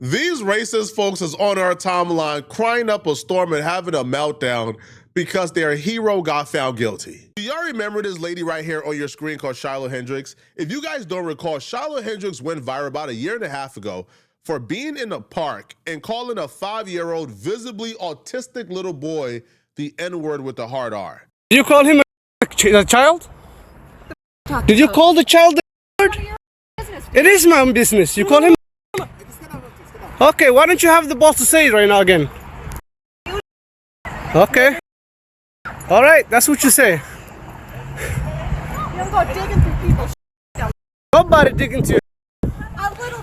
These racist folks is on our timeline crying up a storm and having a meltdown because their hero got found guilty. Do y'all remember this lady right here on your screen called Shiloh Hendricks? If you guys don't recall, Shiloh Hendricks went viral about a year and a half ago for being in a park and calling a 5-year-old visibly autistic little boy the N-word with the hard R. Did you call him a child? Did you call the child the N-word? It is my own business. You call him. Okay, why don't you have the balls to say it right now again? Okay. All right, that's what you say. You don't go digging through people's shit. Nobody digging to you. A little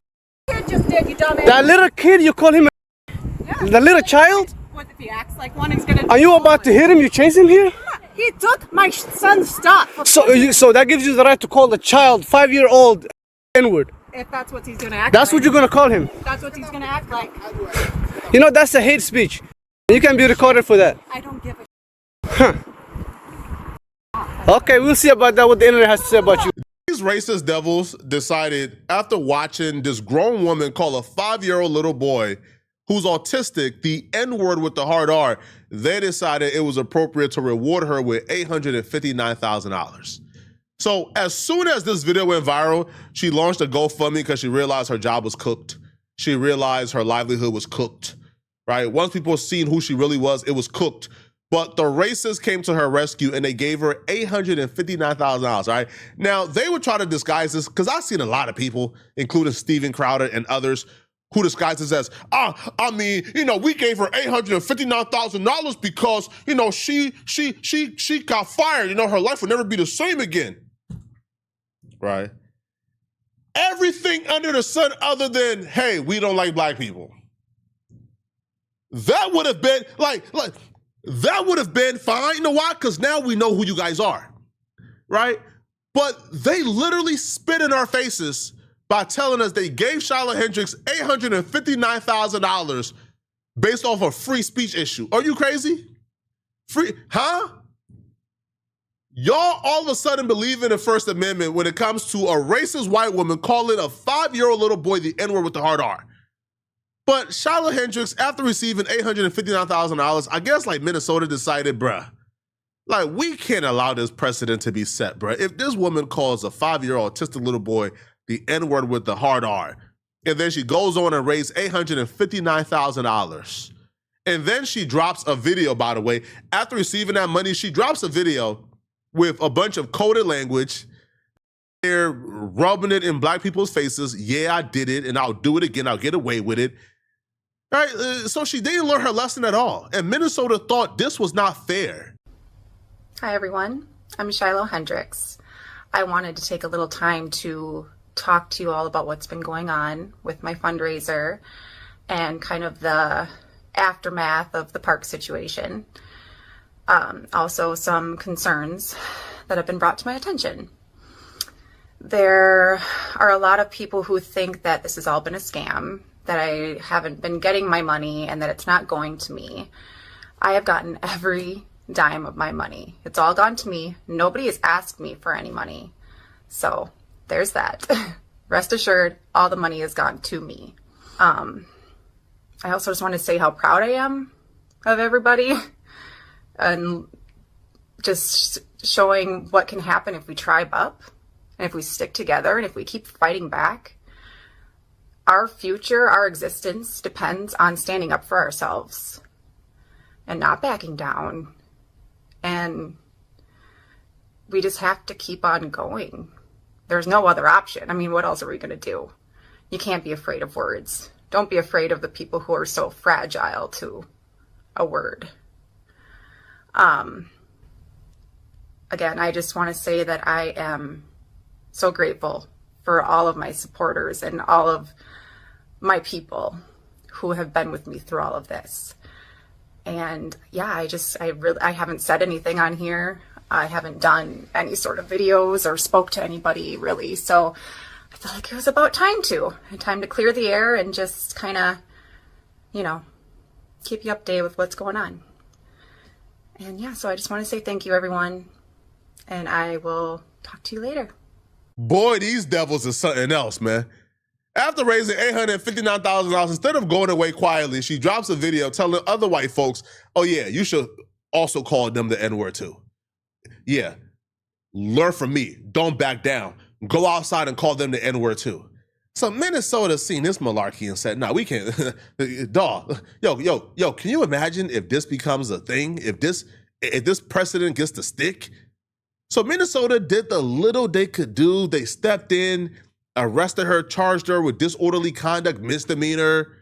kid just did, you dumbass. That little kid, you call him a... Yeah. The little child? What if he acts like one, he's gonna... Are you about to hit him? You chase him here? He took my son's stuff. So that gives you the right to call the child, 5-year-old, N-word. If that's what he's gonna act That's like. what you're gonna call him. That's what he's gonna act like. You know, that's a hate speech. You can be recorded for that. I don't give a Huh. Okay, we'll see about that, what the internet has to say about you. These racist devils decided, after watching this grown woman call a 5-year-old little boy who's autistic the N-word with the hard R, they decided it was appropriate to reward her with $859,000. So as soon as this video went viral, she launched a GoFundMe because she realized her job was cooked. She realized her livelihood was cooked, right? Once people seen who she really was, it was cooked. But the racists came to her rescue and they gave her $859,000, right? Now, they would try to disguise this, because I've seen a lot of people, including Steven Crowder and others, who disguise this as, we gave her $859,000 because, she got fired. Her life would never be the same again. Right? Everything under the sun other than, hey, we don't like black people. That would have been, that would have been fine. You know why? Because now we know who you guys are, right? But they literally spit in our faces by telling us they gave Shiloh Hendricks $859,000 based off a free speech issue. Are you crazy? Free, huh? Y'all all of a sudden believe in the First Amendment when it comes to a racist white woman calling a 5-year-old little boy the N-word with the hard R. But Shiloh Hendricks, after receiving $859,000, I guess Minnesota decided, we can't allow this precedent to be set, If this woman calls a 5-year-old autistic little boy the N-word with the hard R, and then she goes on and raised $859,000, and then she drops a video, by the way, after receiving that money, she drops a video with a bunch of coded language. They're rubbing it in black people's faces. Yeah, I did it, and I'll do it again. I'll get away with it. All right, so she didn't learn her lesson at all. And Minnesota thought this was not fair. Hi, everyone. I'm Shiloh Hendricks. I wanted to take a little time to talk to you all about what's been going on with my fundraiser and kind of the aftermath of the park situation. Also some concerns that have been brought to my attention. There are a lot of people who think that this has all been a scam, that I haven't been getting my money and that it's not going to me. I have gotten every dime of my money. It's all gone to me. Nobody has asked me for any money. So there's that. Rest assured, all the money has gone to me. I also just want to say how proud I am of everybody. And just showing what can happen if we tribe up and if we stick together and if we keep fighting back. Our future, our existence depends on standing up for ourselves and not backing down. And we just have to keep on going. There's no other option. What else are we going to do? You can't be afraid of words. Don't be afraid of the people who are so fragile to a word. Again, I just want to say that I am so grateful for all of my supporters and all of my people who have been with me through all of this. And yeah, I haven't said anything on here. I haven't done any sort of videos or spoke to anybody really. So I felt like it was about time to clear the air and just kind of, keep you updated with what's going on. And yeah, so I just want to say thank you, everyone. And I will talk to you later. Boy, these devils are something else, man. After raising $859,000, instead of going away quietly, she drops a video telling other white folks, oh yeah, you should also call them the N-word too. Yeah, learn from me. Don't back down. Go outside and call them the N-word too. So Minnesota seen this malarkey and said, nah, we can't. Dog, yo, can you imagine if this becomes a thing? If this precedent gets to stick? So Minnesota did the little they could do. They stepped in, arrested her, charged her with disorderly conduct, misdemeanor,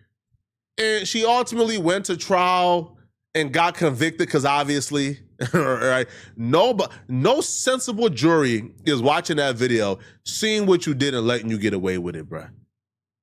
and she ultimately went to trial and got convicted because obviously, right? No sensible jury is watching that video, seeing what you did and letting you get away with it, bruh.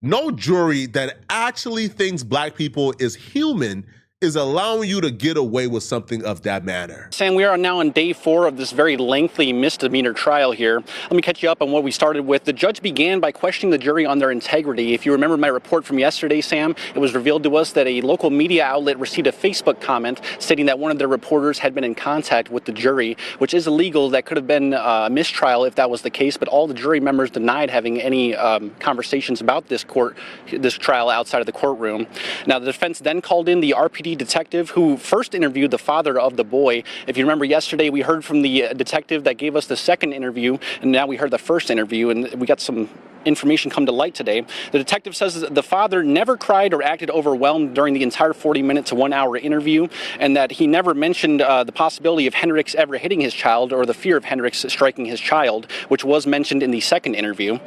No jury that actually thinks black people is human is allowing you to get away with something of that manner. Sam, we are now on day 4 of this very lengthy misdemeanor trial here. Let me catch you up on what we started with. The judge began by questioning the jury on their integrity. If you remember my report from yesterday, Sam, it was revealed to us that a local media outlet received a Facebook comment stating that one of their reporters had been in contact with the jury, which is illegal. That could have been a mistrial if that was the case, but all the jury members denied having any conversations about this trial outside of the courtroom. Now, the defense then called in the RPD detective who first interviewed the father of the boy. If you remember yesterday, we heard from the detective that gave us the second interview, and now we heard the first interview, and we got some information come to light today. The detective says that the father never cried or acted overwhelmed during the entire 40-minute to 1-hour interview, and that he never mentioned the possibility of Hendricks ever hitting his child or the fear of Hendricks striking his child, which was mentioned in the second interview.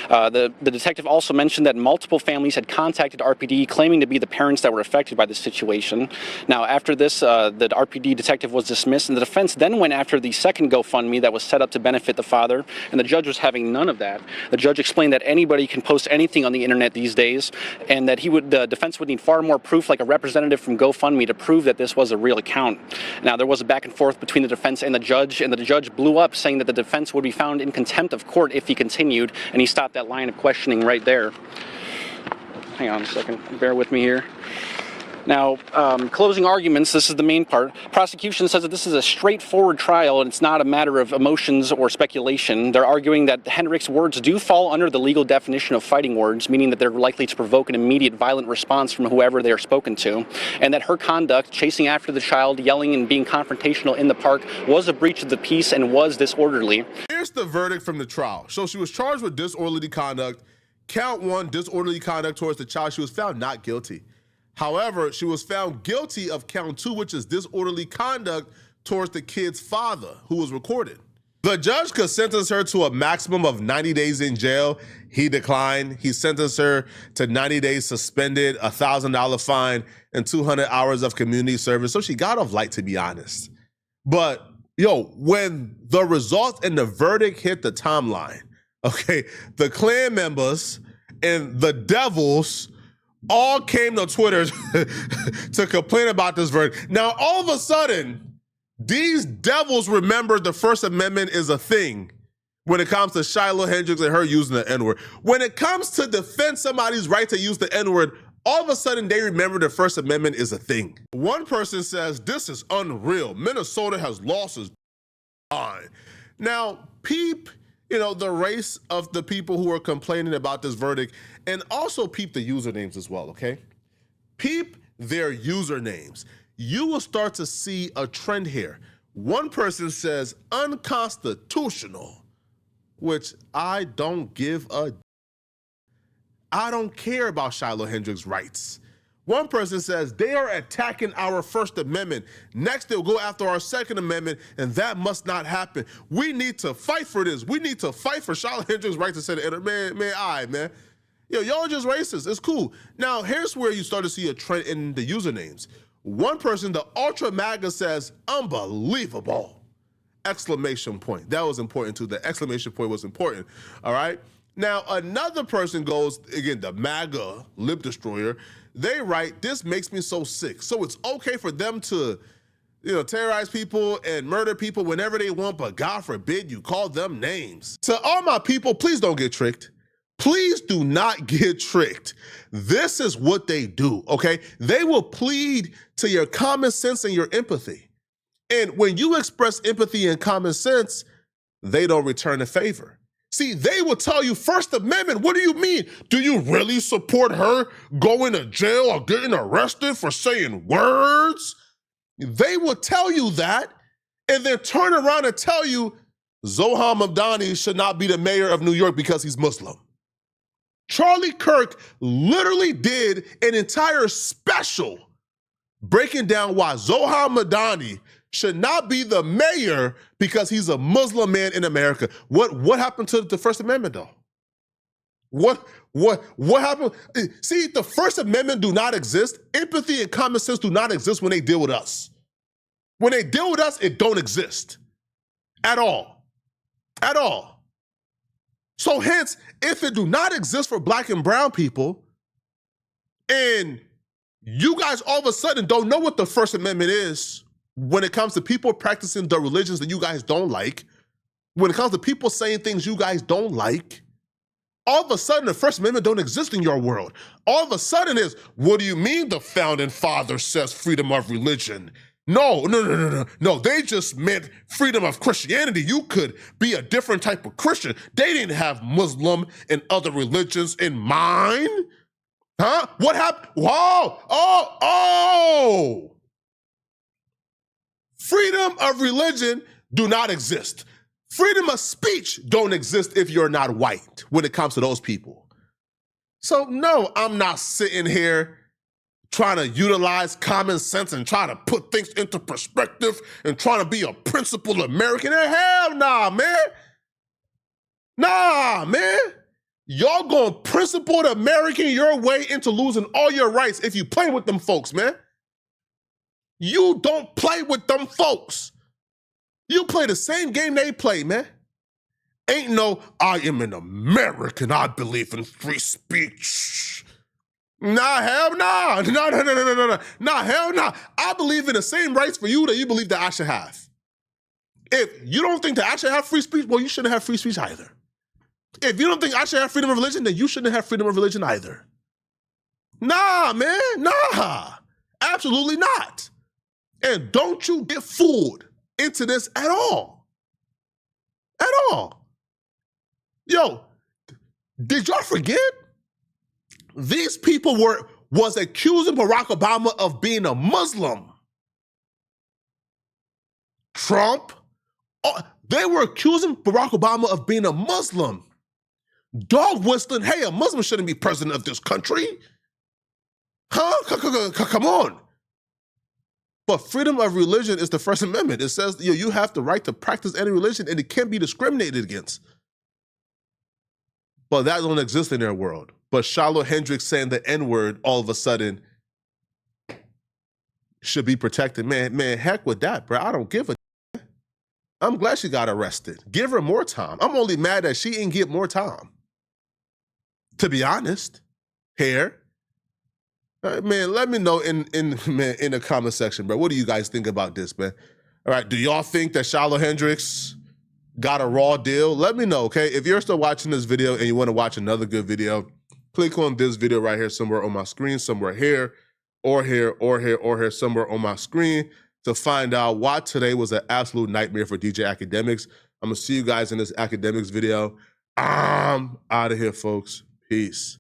The detective also mentioned that multiple families had contacted RPD claiming to be the parents that were affected by the situation. Now, after this, the RPD detective was dismissed, and the defense then went after the second GoFundMe that was set up to benefit the father, and the judge was having none of that. The judge explained that anybody can post anything on the internet these days, and that the defense would need far more proof, like a representative from GoFundMe, to prove that this was a real account. Now, there was a back and forth between the defense and the judge blew up, saying that the defense would be found in contempt of court if he continued, and he stopped that line of questioning right there. Hang on a second, bear with me here. Now, closing arguments, this is the main part. Prosecution says that this is a straightforward trial and it's not a matter of emotions or speculation. They're arguing that Hendricks' words do fall under the legal definition of fighting words, meaning that they're likely to provoke an immediate violent response from whoever they are spoken to, and that her conduct, chasing after the child, yelling and being confrontational in the park, was a breach of the peace and was disorderly. Here's the verdict from the trial. So she was charged with disorderly conduct. Count 1, disorderly conduct towards the child. She was found not guilty. However, she was found guilty of count 2, which is disorderly conduct towards the kid's father, who was recorded. The judge could sentence her to a maximum of 90 days in jail. He declined. He sentenced her to 90 days suspended, a $1,000 fine, and 200 hours of community service. So she got off light, to be honest. But, when the results and the verdict hit the timeline, okay, the Klan members and the devils all came to Twitter to complain about this verdict. Now, all of a sudden, these devils remember the First Amendment is a thing when it comes to Shiloh Hendricks and her using the N-word. When it comes to defend somebody's right to use the N-word, all of a sudden they remember the First Amendment is a thing. One person says, this is unreal. Minnesota has lost his mind. Now, peep, the race of the people who are complaining about this verdict, and also peep the usernames as well, okay? Peep their usernames. You will start to see a trend here. One person says unconstitutional, which I don't give a. I don't care about Shiloh Hendricks' rights. One person says they are attacking our First Amendment. Next, they'll go after our Second Amendment, and that must not happen. We need to fight for this. We need to fight for Shiloh Hendricks' right to say the internet. Man. Y'all just racist. It's cool. Now, here's where you start to see a trend in the usernames. One person, the Ultra MAGA, says, unbelievable! Exclamation point. That was important too. The exclamation point was important, all right? Now, another person goes, again, the MAGA, lip destroyer, they write, this makes me so sick. So it's okay for them to, terrorize people and murder people whenever they want, but God forbid you call them names. To all my people, please don't get tricked. Please do not get tricked. This is what they do, okay? They will plead to your common sense and your empathy. And when you express empathy and common sense, they don't return the favor. See, they will tell you First Amendment. What do you mean? Do you really support her going to jail or getting arrested for saying words? They will tell you that and then turn around and tell you Zohar Mamdani should not be the mayor of New York because he's Muslim. Charlie Kirk literally did an entire special breaking down why Zohar Mamdani should not be the mayor because he's a Muslim man in America. What happened to the First Amendment though? What happened? See, the First Amendment do not exist. Empathy and common sense do not exist when they deal with us. When they deal with us, it don't exist at all. At all. So hence, if it do not exist for black and brown people, and you guys all of a sudden don't know what the First Amendment is when it comes to people practicing the religions that you guys don't like, when it comes to people saying things you guys don't like, all of a sudden the First Amendment don't exist in your world. All of a sudden is, what do you mean the founding father says freedom of religion? No, they just meant freedom of Christianity. You could be a different type of Christian. They didn't have Muslim and other religions in mind. Huh? What happened? Whoa, oh. Freedom of religion do not exist. Freedom of speech don't exist if you're not white when it comes to those people. So no, I'm not sitting here trying to utilize common sense and try to put things into perspective and trying to be a principled American. Hell nah, man. Nah, man. Y'all gonna principled American your way into losing all your rights if you play with them folks, man. You don't play with them folks. You play the same game they play, man. Ain't no, I am an American, I believe in free speech. Nah, hell nah. Nah, hell nah. I believe in the same rights for you that you believe that I should have. If you don't think that I should have free speech, well, you shouldn't have free speech either. If you don't think I should have freedom of religion, then you shouldn't have freedom of religion either. Nah, man, nah. Absolutely not. And don't you get fooled into this at all. At all. Yo, did y'all forget? These people was accusing Barack Obama of being a Muslim. Trump, they were accusing Barack Obama of being a Muslim. Dog whistling, hey, a Muslim shouldn't be president of this country. Huh? Come on. But freedom of religion is the First Amendment. It says you have the right to practice any religion and it can't be discriminated against. But that don't exist in their world. But Charlotte Hendricks saying the N-word all of a sudden should be protected. Man, heck with that, bro. I don't give a damn. I'm glad she got arrested. Give her more time. I'm only mad that she didn't get more time. To be honest, here. Man, let me know in the comment section, bro. What do you guys think about this, man? All right, do y'all think that Charlotte Hendricks got a raw deal? Let me know, okay? If you're still watching this video and you want to watch another good video, click on this video right here somewhere on my screen, somewhere here, or here, or here, or here, somewhere on my screen to find out why today was an absolute nightmare for DJ Academics. I'm going to see you guys in this academics video. I'm out of here, folks. Peace.